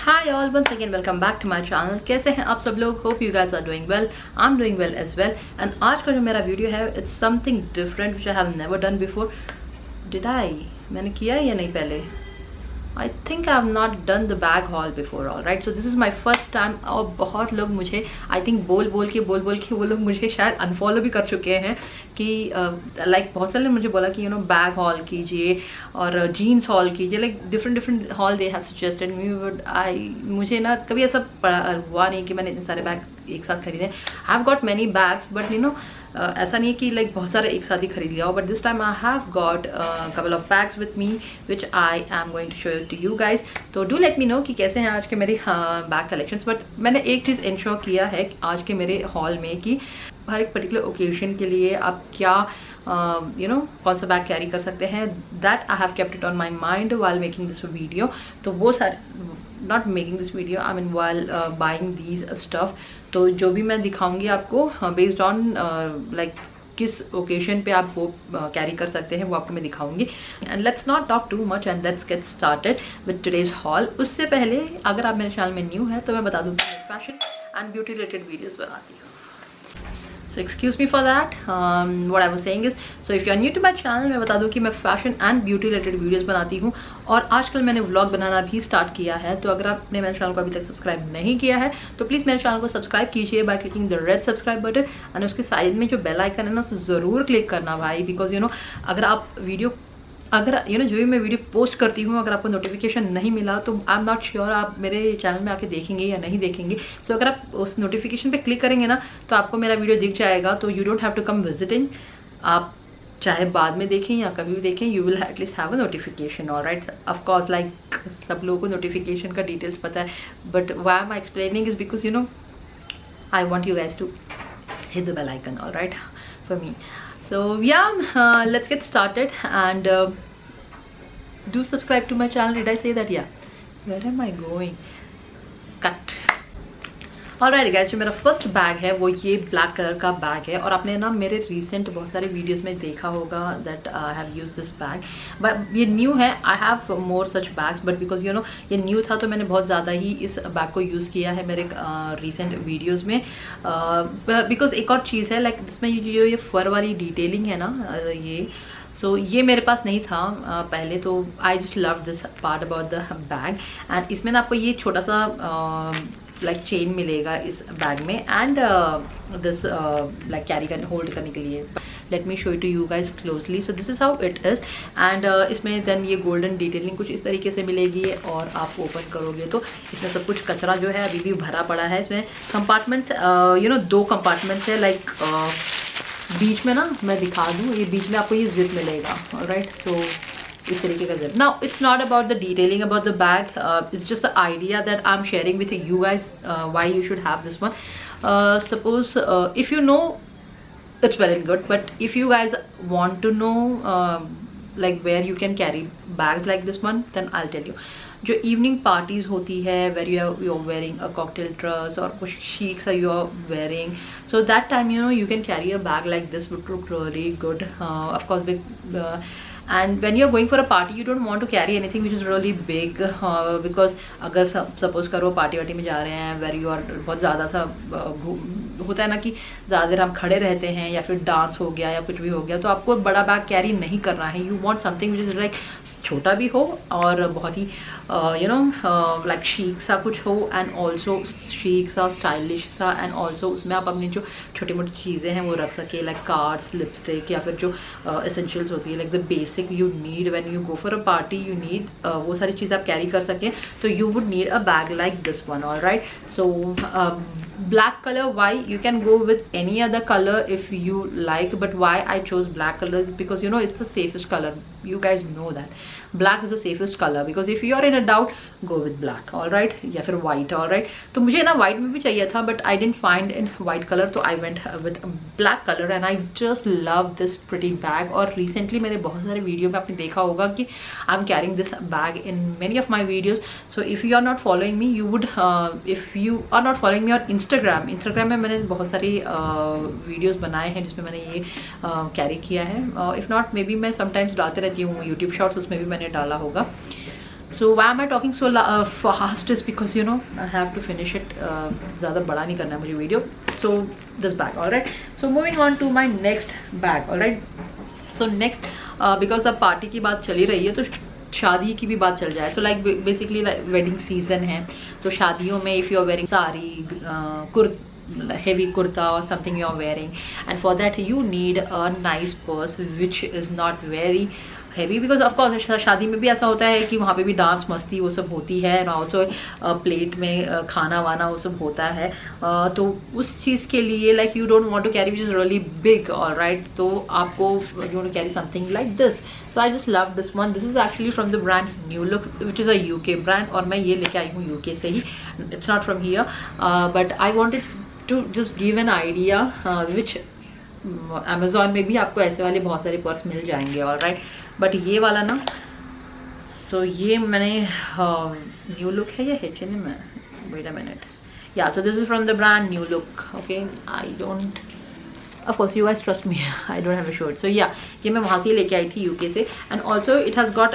Hi all, once again welcome back to my channel. कैसे हैं आप सब लोग? Hope you guys are doing well. I'm doing well as well. And आज का जो मेरा वीडियो है, it's something different which I have never done before. Did I? मैंने किया है या नहीं पहले? I think I have not done the bag haul before, all right. So this is my first time. और बहुत लोग मुझे I think बोल बोल के वो लोग मुझे शायद अनफॉलो भी कर चुके हैं कि लाइक बहुत सारे मुझे बोला कि बैग हॉल कीजिए और जीन्स हॉल कीजिए, like different hall they have suggested me, but मुझे ना कभी ऐसा हुआ नहीं कि मैंने इतने सारे बैग एक साथ खरीदे. आई have got many bags but ऐसा नहीं है कि लाइक बहुत सारे एक साथ ही खरीद लिया हो, but this time I have got couple of bags with me which I am going to show to you guys. तो डू लेट मी नो कि कैसे हैं आज के मेरे बैग कलेक्शंस. बट मैंने एक चीज़ इंश्योर किया है आज के मेरे हॉल में कि हर एक पर्टिकुलर ओकेजन के लिए आप क्या कौन सा बैग कैरी कर सकते हैं. That I have kept it on my mind while making this video. तो वो सारे not making this video, I mean while buying these stuff. तो जो भी मैं दिखाऊंगी आपको बेस्ड ऑन लाइक किस ओकेजन पे आप वो कैरी कर सकते हैं वो आपको मैं दिखाऊंगी. And let's not talk too much and let's get started with today's hall. उससे पहले अगर आप मेरे चैनल में न्यू है तो मैं बता दूँ कि मैं fashion and beauty related videos बनाती हूँ. So excuse me for that. What I was saying is, so if you are new to my channel, मैं बता दूँ कि मैं fashion and beauty related videos बनाती हूँ और आजकल मैंने व्लॉग बनाना भी स्टार्ट किया है. तो अगर आपने मेरे चैनल को अभी तक सब्सक्राइब नहीं किया है तो प्लीज़ मेरे चैनल को सब्सक्राइब कीजिए by clicking the red subscribe button and उसके साइड में जो बेल आइकन है ना उसे ज़रूर क्लिक करना भाई, बिकॉज अगर आप जो भी मैं वीडियो पोस्ट करती हूँ अगर आपको नोटिफिकेशन नहीं मिला तो आई एम नॉट श्योर आप मेरे चैनल में आके देखेंगे या नहीं देखेंगे. सो अगर आप उस नोटिफिकेशन पे क्लिक करेंगे ना तो आपको मेरा वीडियो दिख जाएगा. तो you don't have to come visiting. आप चाहे बाद में देखें या कभी भी देखें, you will at least have a notification. All right, of course like सब लोगों को नोटिफिकेशन का डिटेल्स पता है, but why am I explaining is because I want you guys to hit the bell icon, all right, for me. So yeah, let's get started and do subscribe to my channel. Did I say that? Yeah. Where am I going? Cut. Alright guys, जो मेरा first bag है वो ये black colour का bag है और आपने ना मेरे रीसेंट बहुत सारे वीडियोस में देखा होगा that I have use this bag. But ये न्यू है. I have more such bags but because ये न्यू था तो मैंने बहुत ज़्यादा ही इस बैग को यूज़ किया है मेरे रीसेंट वीडियोज़ में. बिकॉज एक और चीज़ है लाइक इसमें ये फर वाली डिटेलिंग है ना ये ये मेरे पास नहीं था पहले. तो I just love this part about the bag. And इसमें ना आपको ये छोटा सा लाइक चेन मिलेगा इस बैग में एंड दिस लाइक कैरी करने होल्ड करने के लिए. Let me show to you guys closely. So this is how it is and इसमें देन ये गोल्डन डिटेलिंग कुछ इस तरीके से मिलेगी और आप ओपन करोगे तो इसमें सब कुछ कचरा जो है अभी भी भरा पड़ा है. इसमें कंपार्टमेंट्स 2 कंपार्टमेंट्स है लाइक बीच में ना मैं दिखा दूँ, ये बीच में आपको ये जिप मिलेगा. ऑलराइट, सो इस तरीके का zip. Now it's not about the detailing about the bag, it's just the idea that I am sharing with you guys why you should have this one. Suppose if you know it's well and good, but if you guys want to know like where you can carry bags like this one, then I'll tell you. जो evening parties होती है where you're wearing a cocktail dress और कुछ chic सा you're wearing, so that time you can carry a bag like this would look really good. Of course big and when you're going for a party you don't want to carry anything which is really big because अगर suppose करो party वार्टी में जा रहे हैं where you are बहुत ज़्यादा सा होता है ना कि ज़्यादा देर हम खड़े रहते हैं या फिर डांस हो गया या कुछ भी हो गया, तो आपको बड़ा बैग कैरी नहीं करना है. You want something which is like छोटा भी हो और बहुत ही लाइक शीक सा कुछ हो एंड ऑल्सो शीक सा स्टाइलिश सा एंड ऑल्सो उसमें आप अपनी जो छोटी मोटी चीज़ें हैं वो रख सके लाइक कार्ड्स, लिपस्टिक या फिर जो एसेंशियल्स होती है like the basic you need when you go for a party. You need वो सारी चीज़ें आप कैरी कर सकें तो you would need a bag like this one. Alright, so black color, why you can go with any other color if you like, but why I chose black color is because it's the safest color. You guys know that black is the safest color because if you are in a doubt go with black. all right, या फिर white. all right, तो मुझे ना white में भी चाहिए था but I didn't find in white color तो I went with black color and I just love this pretty bag. और recently मेरे बहुत सारे वीडियो में आपने देखा होगा कि I'm carrying this bag in many of my videos. so if you are not following me you would if you are not following me on Instagram में मैंने बहुत सारी वीडियोस बनाए हैं जिसमें मैंने ये कैरी किया है. इफ़ नॉट मे बी मैं समटाइम्स डालते रहती हूँ यूट्यूब शॉर्ट्स, उसमें भी मैंने डाला होगा. सो So why am I talking so fast is because you know I have to finish it. ज़्यादा बड़ा नहीं करना है मुझे video. So this bag, alright. So moving on to my next bag, alright. So next because अब party की बात चली रही है तो शादी की भी बात चल जाए. So like basically like wedding season है, तो शादियों में if you are wearing sari, heavy kurta or something you are wearing, and for that you need a nice purse which is not very heavy, because of course शादी में भी ऐसा होता है कि वहाँ पे भी डांस मस्ती वो सब होती है, and also प्लेट में खाना वाना वो सब होता है. तो उस चीज़ के लिए like you don't want to carry which is really big, alright. तो आपको you want to carry something like this. So I just love this one. This is actually from the brand New Look, which is a UK brand, और मैं ये लेके आई हूँ UK से ही. It's not from here, but I wanted to just give an idea which Amazon में भी आपको ऐसे वाले बहुत सारे पर्स मिल जाएंगे, ऑलराइट. बट ये वाला ना, सो ये मैंने न्यू लुक है या H&M है, wait a minute. Yeah so this is from the brand new look. Okay, I don't, of course you guys trust me, I don't have a short. So yeah, ये मैं वहाँ से लेके आई थी UK से. And also it has got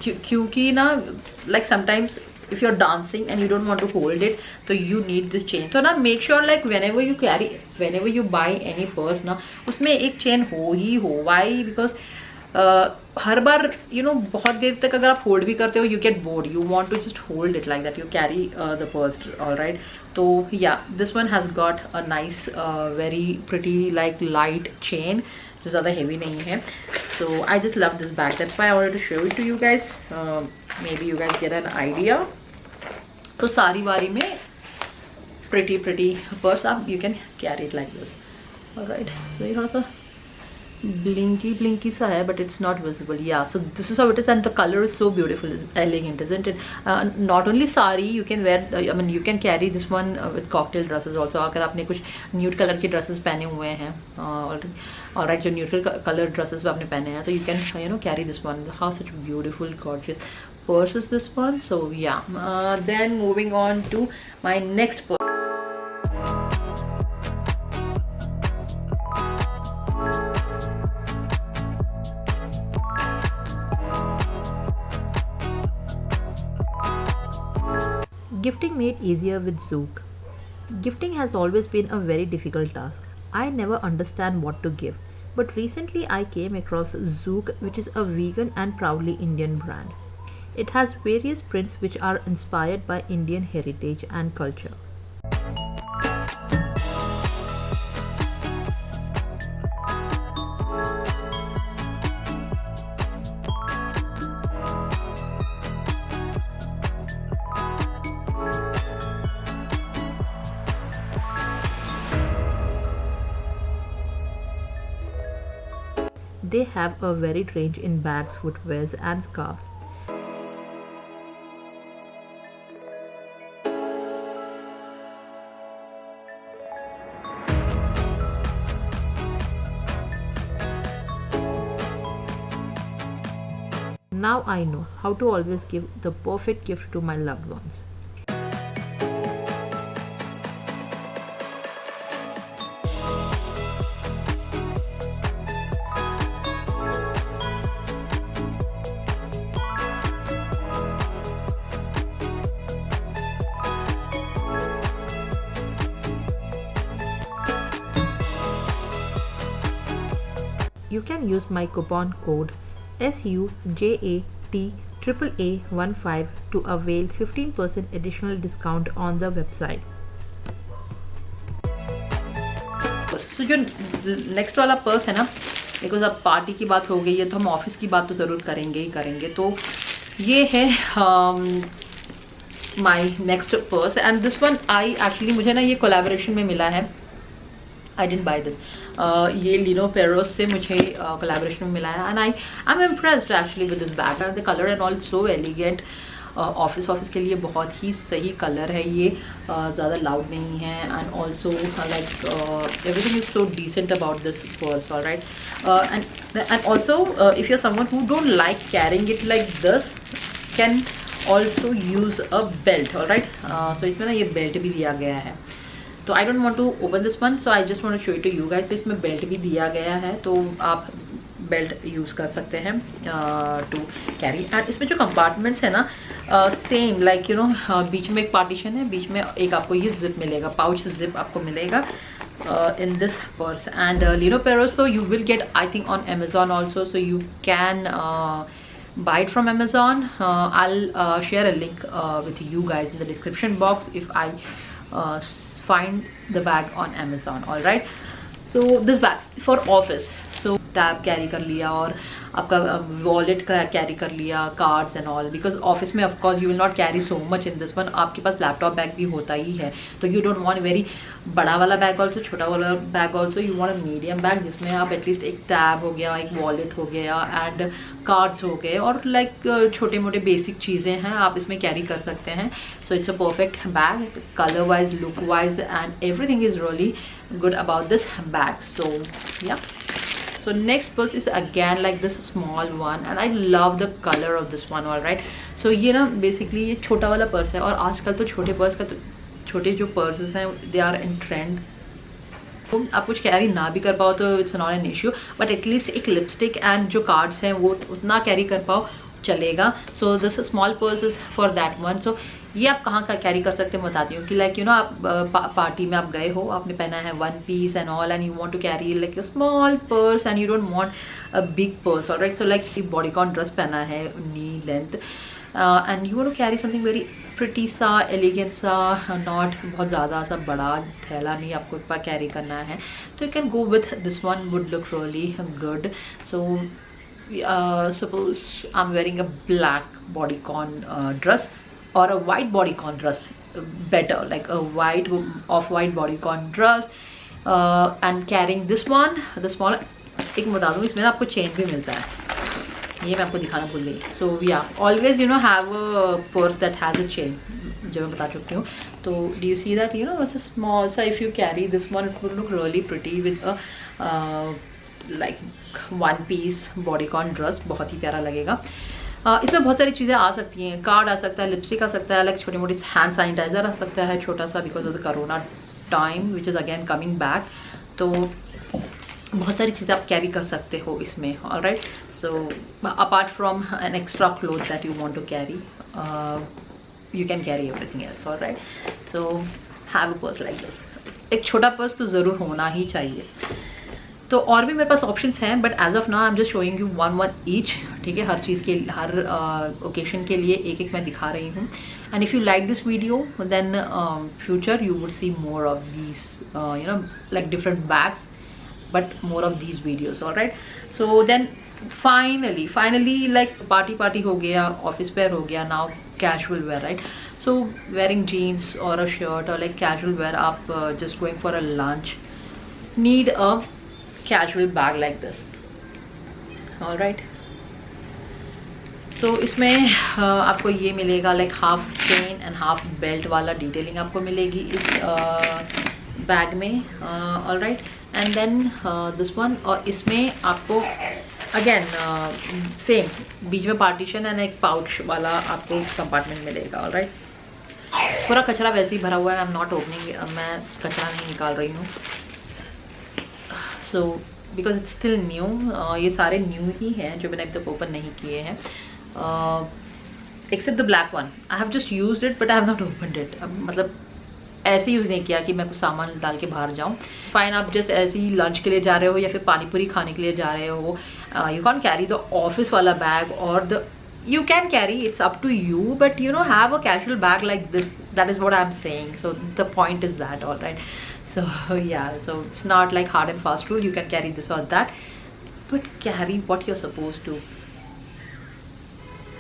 क्योंकि ना like sometimes if you're dancing and you don't want to hold it, so you need this chain. So now make sure like whenever you buy any purse ना, उसमें एक chain हो ही हो. Why? Because her bar you know बहुत देर तक अगर आप hold भी करते हो, you get bored. You want to just hold it like that. You carry the purse, alright. So yeah, this one has got a nice very pretty like light chain, जो ज़्यादा heavy नहीं है. So I just love this bag. That's why I wanted to show it to you guys. Maybe you guys get an idea. तो सारी वारी में pretty purse आप you can carry it like this, alright. So ये थोड़ा सा blinky सा है, but it's not visible. Yeah, so this is how it is, and the color is so beautiful, it's elegant, isn't it? Not only sari you can wear, I mean you can carry this one with cocktail dresses also. अगर आपने कुछ nude color की dresses पहने हुए हैं, alright, जो neutral color dresses आपने पहने हैं, तो you can you know carry this one. How such beautiful gorgeous purse is this one. So yeah, then moving on to my next purse. Gifting made easier with Zook. Gifting has always been a very difficult task. I never understand what to give, but recently I came across Zook, which is a vegan and proudly Indian brand. It has various prints which are inspired by Indian heritage and culture. They have a varied range in bags, footwears and scarves. Now I know how to always give the perfect gift to my loved ones. You can use my coupon code SUJATAAA15 to avail 15% additional discount on the website. So जो next वाला purse है ना, because अब party की बात हो गई है तो हम ऑफिस की बात तो ज़रूर करेंगे ही करेंगे. तो ये है my next purse, and this one I actually मुझे ना ये कोलैबोरेशन में मिला है. आई डेंट बाई दिस. ये लिनो पेरोस से मुझे कोलैबोरेशन में मिला है, and I am impressed actually with this bag. The colour and all so elegant. Office के लिए बहुत ही सही कलर है ये, ज़्यादा लाउड नहीं है, and also like everything is so decent about this purse, alright. And also if you are someone who don't like carrying it like this, can also use a belt, alright. So इसमें ना ये belt भी दिया गया है. तो I don't want to open this one, so I just want to show it to you guys. तो इसमें बेल्ट भी दिया गया है, तो आप बेल्ट यूज़ कर सकते हैं टू कैरी। एंड इसमें जो कंपार्टमेंट्स है ना, सेम लाइक यू नो, बीच में एक पार्टीशन है, बीच में एक आपको ये जिप मिलेगा, पाउच जिप आपको मिलेगा in this purse. And Lino Peros, so you will get I think on Amazon also, so you can buy it from Amazon. I'll share a link with you guys in the description box if I find the bag on Amazon. All right, so this bag for office, so tab carry कर लिया और आपका wallet का carry कर लिया, cards and all, because office में of course you will not carry so much in this one. आपके पास लैपटॉप बैग भी होता ही है, तो यू डोंट वांट वेरी बड़ा वाला बैग ऑल्सो, छोटा वाला bag also, you want a medium bag जिसमें आप एटलीस्ट एक टैब हो गया, एक वॉलेट हो गया एंड कार्ड्स हो गए और लाइक छोटे मोटे बेसिक चीज़ें हैं आप इसमें कैरी कर सकते हैं। So it's a perfect bag, colour wise, look wise and everything is really good about this bag. So yeah, so next purse is again like this small one and I love the color of this one. All right, so ये ना basically ये छोटा वाला purse है और आजकल तो छोटे पर्स का, तो छोटे जो पर्सेस हैं they are in trend. तो आप कुछ कैरी ना भी कर पाओ तो it's not an issue, but at least एक लिपस्टिक एंड जो कार्ड्स हैं वो उतना कैरी कर पाओ चलेगा. So this small purse is for that one. So ये आप कहाँ का कैरी कर सकते हैं बताती हूँ कि लाइक यू नो आप पार्टी में आप गए हो, आपने पहना है one piece and all and you want to carry like a small purse and you don't want a big purse. Alright, so like bodycon dress पहना है knee length and you want to carry something very pretty सा, elegant सा, not बहुत ज़्यादा सा बड़ा थैला नहीं आपको कैरी करना है, तो you can go with this one, would look really good. So suppose I'm wearing a black bodycon dress or a white bodycon dress, better like a white off-white bodycon dress and carrying this one, the small. एक बता दूँ इसमें ना आपको chain भी मिलता है, ये मैं आपको दिखाना भूल गई. So yeah always you know have a purse that has a chain, जो मैं बता चुकी हूँ. तो do you see that you know it's a small सा, if you carry this one it would look really pretty with a like one piece bodycon dress, बहुत ही प्यारा लगेगा. इसमें बहुत सारी चीज़ें आ सकती हैं, कार्ड आ सकता है, लिपस्टिक आ सकता है, लाइक छोटी मोटी हैंड सैनिटाइजर आ सकता है छोटा सा, because of the corona time which is again coming back. तो बहुत सारी चीज़ें आप कैरी कर सकते हो इसमें. Alright, so apart from an extra cloth that you want to carry, you can carry everything else. Alright, so have a purse like this. एक छोटा पर्स तो ज़रूर होना ही चाहिए. तो और भी मेरे पास ऑप्शंस हैं, but as of now I am just showing you one each. ठीक है, हर चीज़ के, हर ओकेशन के लिए एक एक मैं दिखा रही हूँ. And if you like this video then future you would see more of these you know like different bags, but more of these videos. Alright, so then finally like party हो गया, ऑफिस वेयर हो गया, now casual wear. Right, so wearing jeans और a shirt और like casual wear, आप just going for a lunch, need a casual bag like this. all right, so इसमें आपको ये मिलेगा like half chain and half belt वाला detailing आपको मिलेगी इस बैग में. all right, and then this one, और इसमें आपको अगेन सेम बीच में पार्टीशन एंड एक पाउच वाला आपको कंपार्टमेंट मिलेगा. all right, पूरा कचरा वैसे ही भरा हुआ है, आई एम नॉट ओपनिंग, मैं कचरा नहीं निकाल रही हूँ. So because it's still new, ये सारे न्यू ही हैं जो मैंने अभी तक ओपन नहीं किए हैं, except the black one. I have just used it but I have not opened it. मतलब ऐसे यूज़ नहीं किया कि मैं कुछ सामान डाल के बाहर जाऊँ. फाइन, आप जस्ट ऐसे ही लंच के लिए जा रहे हो या फिर पानी पूरी खाने के लिए जा रहे हो, you can carry the office वाला बैग और the you can carry, it's up to you, but you know have a casual bag like this. That is what I'm saying. So the point is that. all right, so yeah, so it's not like hard and fast rule, you can carry this or that, but carry what you're supposed to.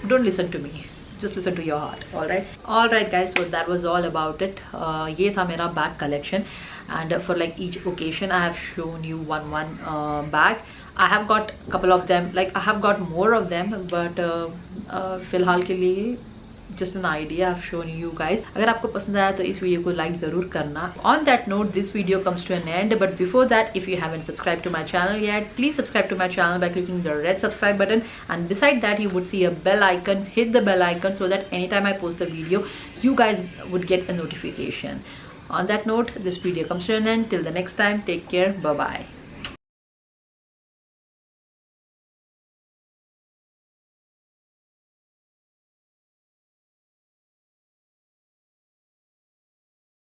Don't listen to me, just listen to your heart. all right guys, so that was all about it. ये था मेरा bag collection, and for like each occasion I have shown you one bag. I have got a couple of them, like I have got more of them, but फिलहाल के लिए just an idea I've shown you guys. अगर आपको पसंद आया तो इस video को लाइक ज़रूर करना. On that note, this video comes to an end, but before that, if you haven't subscribed to my channel yet, please subscribe to my channel by clicking the red subscribe button, and beside that you would see a bell icon. Hit the bell icon so that anytime I post the video, you guys would get a notification. On that note, this video comes to an end. Till the next time, take care. Bye bye.